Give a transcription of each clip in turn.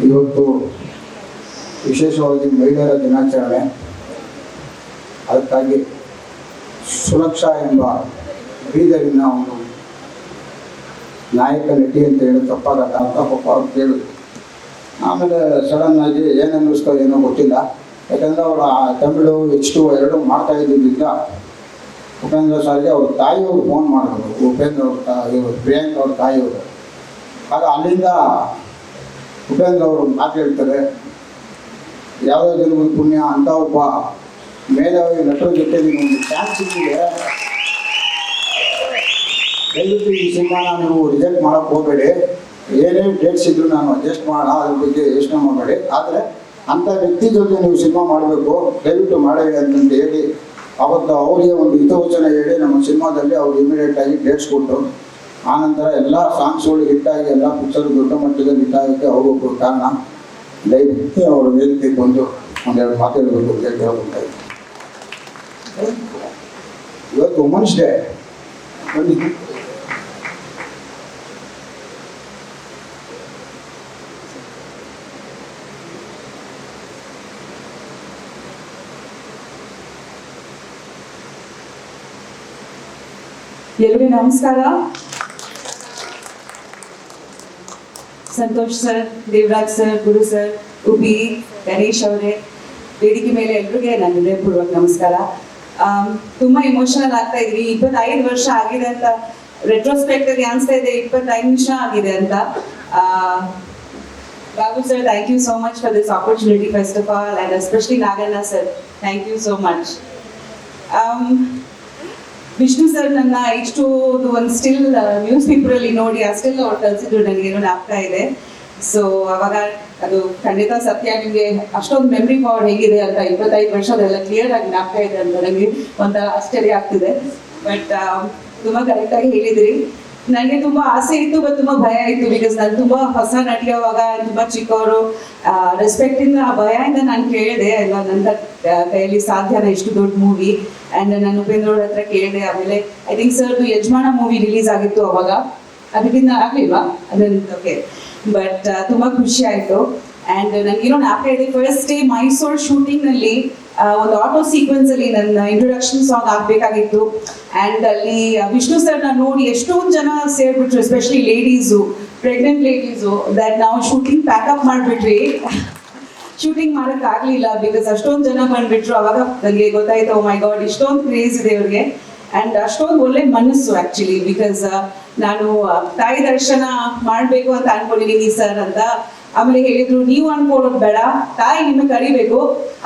ಇವತ್ತು ವಿಶೇಷವಾಗಿ ಮಹಿಳೆಯರ ದಿನಾಚರಣೆ. ಅದಕ್ಕಾಗಿ ಸುರಕ್ಷಾ ಎಂಬ ಬೀದರಿನ ಒಂದು ನಾಯಕ ನಟಿ ಅಂತ ಹೇಳಿ ತಪ್ಪಾಗತ್ತ ಅಂತ ಪಾಪ ಅವ್ರು ಕೇಳಿದ್ರು. ಆಮೇಲೆ ಸಡನ್ನಾಗಿ ಏನು ಅನ್ನಿಸ್ತೋ ಏನೋ ಗೊತ್ತಿಲ್ಲ. ಯಾಕಂದರೆ ಅವರು ತಮಿಳು H2 ಎರಡೂ ಮಾಡ್ತಾ ಇದ್ದಿದ್ದರಿಂದ ಉಪೇಂದ್ರ ಸರ್ಗೆ ಅವ್ರ ತಾಯಿಯವರು ಫೋನ್ ಮಾಡಿದ್ರು. ಉಪೇಂದ್ರ ಅವ್ರ ಪ್ರಿಯಾಂಕ ಅವ್ರ ತಾಯಿಯವರು. ಆಗ ಅಲ್ಲಿಂದ ಉಪೇಂದ್ರ ಅವರು ಮಾತು ಹೇಳ್ತಾರೆ, ಯಾವುದೋ ಜನ್ಮದ ಪುಣ್ಯ ಅಂತ ಒಬ್ಬ ಮೇಧಾವಿ ನಟರ ಜೊತೆ ಒಂದು ಚಾನ್ಸ್ ಸಿಕ್ಕಿದೆ, ದಯವಿಟ್ಟು ಈ ಸಿನಿಮಾನ ನೀವು ರಿಜೆಕ್ಟ್ ಮಾಡೋಕ್ಕೆ ಹೋಗಬೇಡಿ, ಏನೇ ಡೇಟ್ಸ್ ಇದ್ರು ನಾನು ಅಡ್ಜಸ್ಟ್ ಮಾಡೋಣ, ಅದ್ರ ಬಗ್ಗೆ ಯೋಚನೆ ಮಾಡಬೇಡಿ, ಆದರೆ ಅಂಥ ವ್ಯಕ್ತಿ ಜೊತೆ ನೀವು ಸಿನಿಮಾ ಮಾಡಬೇಕು, ದಯವಿಟ್ಟು ಮಾಡಬೇಡಿ ಅಂತಂತ ಹೇಳಿ ಅವತ್ತು ಅವರಿಗೆ ಒಂದು ಹಿತವಚನ ಹೇಳಿ ನಮ್ಮ ಸಿನಿಮಾದಲ್ಲಿ ಅವ್ರು ಇಮಿಡಿಯೇಟಾಗಿ ಡೇಟ್ಸ್ ಕೊಟ್ಟರು. ಆನಂತರ ಎಲ್ಲ ಸಾಂಗ್ಸ್ಗಳು ಹಿಟ್ಟಾಗಿ ಎಲ್ಲ ಪಿಕ್ಚರ್ ದೊಡ್ಡ ಮಟ್ಟದಲ್ಲಿ ಹಿಟ್ಟಾಗಕ್ಕೆ ಅವರೊಬ್ಬರು ಕಾರಣ. ದಯವಿಟ್ಟು ಅವರು ವೇದಿಕೆ ಬಂದು ಒಂದೆರಡು ಮಾತಾಡಬೇಕು ಅಂತ ಹೇಳ್ತಾ ಇದ್ದಾರೆ. ಇವತ್ತು ವುಮೆನ್ಸ್ ಡೇ ಬಂದಿದ್ದು. ಎಲ್ಲರಿಗೂ ನಮಸ್ಕಾರ. ಸಂತೋಷ್ ಸರ್, ದೇವರಾಜ್ ಸರ್, ಗುರು ಸರ್, ಉಬಿ, ಗಣೇಶ್ ಅವರೇ, ವೇದಿಕೆ ಮೇಲೆ ಎಲ್ರಿಗೆ ನನ್ನ ಹೃದಯಪೂರ್ವಕ ನಮಸ್ಕಾರ. ತುಂಬಾ ಇಮೋಷನಲ್ ಆಗ್ತಾ ಇದ್ವಿ. 25 ವರ್ಷ ಆಗಿದೆ ಅಂತ ರೆಟ್ರೋಸ್ಪೆಕ್ಟಿವ್ ಅನಿಸ್ತಾ ಇದೆ, 25 ನಿಮಿಷ ಆಗಿದೆ ಅಂತ. Babu sir, thank you so much for this opportunity first of all, and especially Naganna sir, thank you so much. Vishnu sir ನನ್ನ H2 ಒಂದು ಸ್ಟಿಲ್ ನ್ಯೂಸ್ ಪೇಪರಲ್ಲಿ ನೋಡಿ ಆ ಸ್ಟಿಲ್ ಅವ್ರು ಕಳಿಸಿದ್ರು, ನನಗೇನೋ ಜ್ಞಾಪಕ ಇದೆ. ಸೊ ಅವಾಗ ಅದು ಖಂಡಿತ ಸತ್ಯ. ನಿಮಗೆ ಅಷ್ಟೊಂದು ಮೆಮ್ರಿ ಪವರ್ ಹೇಗಿದೆ ಅಂತ 25 ವರ್ಷದೆಲ್ಲ ಕ್ಲಿಯರ್ ಆಗಿ ಜ್ಞಾಪಕ ಇದೆ ಅಂತ ನನಗೆ ಒಂಥರ ಆಶ್ಚರ್ಯ ಆಗ್ತಿದೆ. ಬಟ್ ತುಂಬ ಕರೆಕ್ಟಾಗಿ ಹೇಳಿದಿರಿ. ನನಗೆ ತುಂಬ ಆಸೆ ಇತ್ತು, ಬಟ್ ತುಂಬ ಭಯ ಇತ್ತು. ಬಿಕಾಸ್ ನಾನು ತುಂಬ ಹೊಸ ನಟಿ, ಅವಾಗ ತುಂಬ ಚಿಕ್ಕವರು, ರೆಸ್ಪೆಕ್ಟಿಂದ ಆ ಭಯದಿಂದ ನಾನು ಕೇಳಿದೆ, ಇಲ್ಲ ನನ್ನ ಕೈಯಲ್ಲಿ ಸಾಧ್ಯನ ಇಷ್ಟು ದೊಡ್ಡ ಮೂವಿ. ಆ್ಯಂಡ್ ನಾನು ಉಪೇಂದ್ರ ಅವ್ರ ಹತ್ರ ಕೇಳಿದೆ. ಆಮೇಲೆ ಐ ಥಿಂಕ್ ಸರ್ದು ಯಜಮಾನ ಮೂವಿ ರಿಲೀಸ್ ಆಗಿತ್ತು ಅವಾಗ, ಅದಕ್ಕಿಂತ ಆಗಲಿಲ್ವಾ ಅದನ್ನು? ಓಕೆ. ಬಟ್ ತುಂಬ ಖುಷಿ ಆಯಿತು. ಆ್ಯಂಡ್ ನನಗೇನೋ ಜ್ಞಾಪಕ ಇದೆ, ಫಸ್ಟ್ ಡೇ ಮೈಸೂರು ಶೂಟಿಂಗ್ನಲ್ಲಿ ಒಂದು ಆಟೋ ಸೀಕ್ವೆನ್ಸ್ ಅಲ್ಲಿ ನನ್ನ ಇಂಟ್ರೊಡಕ್ಷನ್ ಸಾಂಗ್ ಆಗಬೇಕಾಗಿತ್ತು. ಆ್ಯಂಡ್ ಅಲ್ಲಿ ವಿಷ್ಣು ಸರ್ನ ನೋಡಿ ಎಷ್ಟೊಂದು ಜನ ಸೇರ್ಬಿಟ್ರು, especially ladies, pregnant ladies, that ನಾವು ಶೂಟಿಂಗ್ ಪ್ಯಾಕಪ್ ಮಾಡಿಬಿಟ್ವಿ. ಶೂಟಿಂಗ್ ಮಾಡೋಕ್ಕಾಗಲಿಲ್ಲ ಬಿಕಾಸ್ ಅಷ್ಟೊಂದು ಜನ ಬಂದುಬಿಟ್ರು. ಅವಾಗ ನನಗೆ ಗೊತ್ತಾಯ್ತು, ಓ ಮೈ ಗಾಡ್, ಇಷ್ಟೊಂದು ಕ್ರೇಜ್ ಇದೆ ಅವ್ರಿಗೆ. ಆ್ಯಂಡ್ ಅಷ್ಟೊಂದು ಒಳ್ಳೆ ಮನಸ್ಸು ಆ್ಯಕ್ಚುಲಿ. ಬಿಕಾಸ್ ನಾನು ತಾಯಿ ದರ್ಶನ ಮಾಡಬೇಕು ಅಂತ ಅನ್ಕೊಂಡಿದ್ದೀನಿ ಸರ್ ಅಂತ. ಆಮೇಲೆ ಹೇಳಿದ್ರು, ನೀವು ಅನ್ಕೊಳ್ಳೋದು ಬೇಡ, ತಾಯಿ ನಿಮಗೆ ಕರಿಬೇಕು,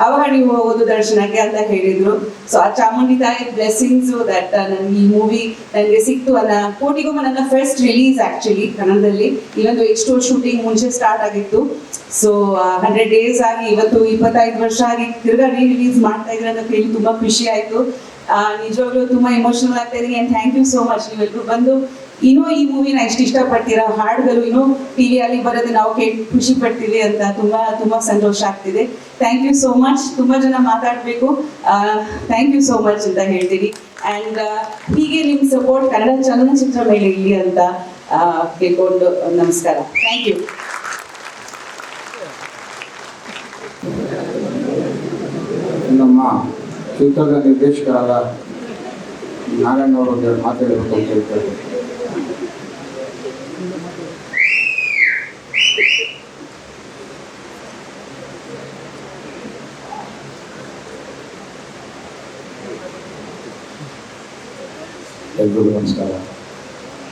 ಅವಾಗ ನೀವು ಹೋಗೋದು ದರ್ಶನಕ್ಕೆ ಅಂತ ಹೇಳಿದ್ರು. ಸೊ ಆ ಚಾಮುಂಡಿ ತಾಯಿ ಬ್ಲೆಸ್ಸಿಂಗ್ಸು ದಟ್ ನನಗೆ ಈ ಮೂವಿ ನನಗೆ ಸಿಕ್ತು. ಕೋಟಿಗೊಮ್ಮ ನನ್ನ ಫಸ್ಟ್ ರಿಲೀಸ್ ಆ್ಯಕ್ಚುಲಿ ಕನ್ನಡದಲ್ಲಿ. ಇವತ್ತು H2 ಶೂಟಿಂಗ್ ಮುಂಚೆ ಸ್ಟಾರ್ಟ್ ಆಗಿತ್ತು. ಸೊ 100 days ಆಗಿ ಇವತ್ತು 25 ವರ್ಷ ಆಗಿ ತಿರ್ಗಾ ರಿಲೀಸ್ ಮಾಡ್ತಾ ಇದ್ರೆ ಅಂತ ಕೇಳಿ ತುಂಬ ಖುಷಿ ಆಯಿತು. ನಿಜವಾಗ್ಲೂ ತುಂಬ ಇಮೋಷನಲ್ ಆಗ್ತಾ ಇದ್ದೀನಿ. And thank you so much, ನೀವೆಲ್ಲರೂ ಬಂದು ಇನ್ನೂ ಈ ಮೂವಿನ ಎಷ್ಟು ಇಷ್ಟಪಡ್ತೀರಾ, ಹಾಡುಗಳು ಇನ್ನೂ ಟಿವಿಯಲ್ಲಿ ಬರೋದು ನಾವು ಕೇಳಿ ಖುಷಿ ಪಡ್ತೀವಿ ಅಂತ ತುಂಬ ತುಂಬ ಸಂತೋಷ ಆಗ್ತಿದೆ. Thank you so much. ತುಂಬ ಜನ ಮಾತಾಡಬೇಕು, ಥ್ಯಾಂಕ್ ಯು ಸೋ ಮಚ್ ಅಂತ ಹೇಳ್ತೀನಿ. ಆ್ಯಂಡ್ ಹೀಗೆ ನಿಮ್ಮ ಸಪೋರ್ಟ್ ಕನ್ನಡ ಚಲನಚಿತ್ರ ಮೇಲೆ ಇರಲಿ ಅಂತ ಕೇಳ್ಕೊಂಡು ನಮಸ್ಕಾರ. Thank you. ನಮ್ಮ ಚಿತ್ರದ ನಿರ್ದೇಶಕರಾದ ನಾಗಣ್ಣ ಅವರು ಒಂದೆರಡು ಮಾತಾಡಬೇಕು ಅಂತ ಹೇಳ್ತಾರೆ. ಎಲ್ರಿಗೂ ನಮಸ್ಕಾರ.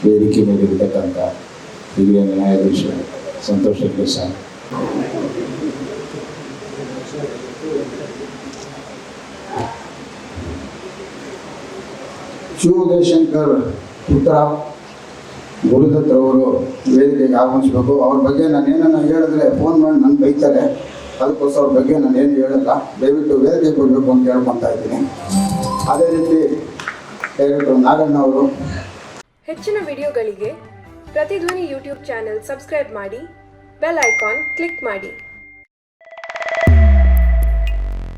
ವೇದಿಕೆ ಮೇಲೆ ಇರತಕ್ಕಂಥ ಹಿರಿಯ ನ್ಯಾಯಾಧೀಶ ಸಂತೋಷ್ ಹೆಗ್ಡೆ ಸರ್, ಶಿವೋದಯಶಂಕರ್ ಪುತ್ರ ಗುರುದತ್ ಅವರು ವೇದಿಕೆಗೆ ಆಗಮಿಸಬೇಕು. ಅವ್ರ ಬಗ್ಗೆ ನಾನು ಏನನ್ನ ಹೇಳಿದ್ರೆ ಫೋನ್ ಮಾಡಿ ನನ್ನ ಬೈತಾರೆ, ಅದಕ್ಕೋಸ್ಕರ ಅವ್ರ ಬಗ್ಗೆ ನಾನು ಏನು ಹೇಳಲ್ಲ. ದಯವಿಟ್ಟು ವೇದಿಕೆ ಕೊಡಬೇಕು ಅಂತ ಹೇಳ್ಕೊತಾ ಇದ್ದೀನಿ. ಅದೇ ರೀತಿ ಡೈರೆಕ್ಟರ್ ನಾಗಣ್ಣ ಅವರು. ಹೆಚ್ಚಿನ ವಿಡಿಯೋಗಳಿಗೆ ಪ್ರತಿಧ್ವನಿ ಯೂಟ್ಯೂಬ್ ಚಾನೆಲ್ ಸಬ್ಸ್ಕ್ರೈಬ್ ಮಾಡಿ, ಬೆಲ್ ಐಕಾನ್ ಕ್ಲಿಕ್ ಮಾಡಿ.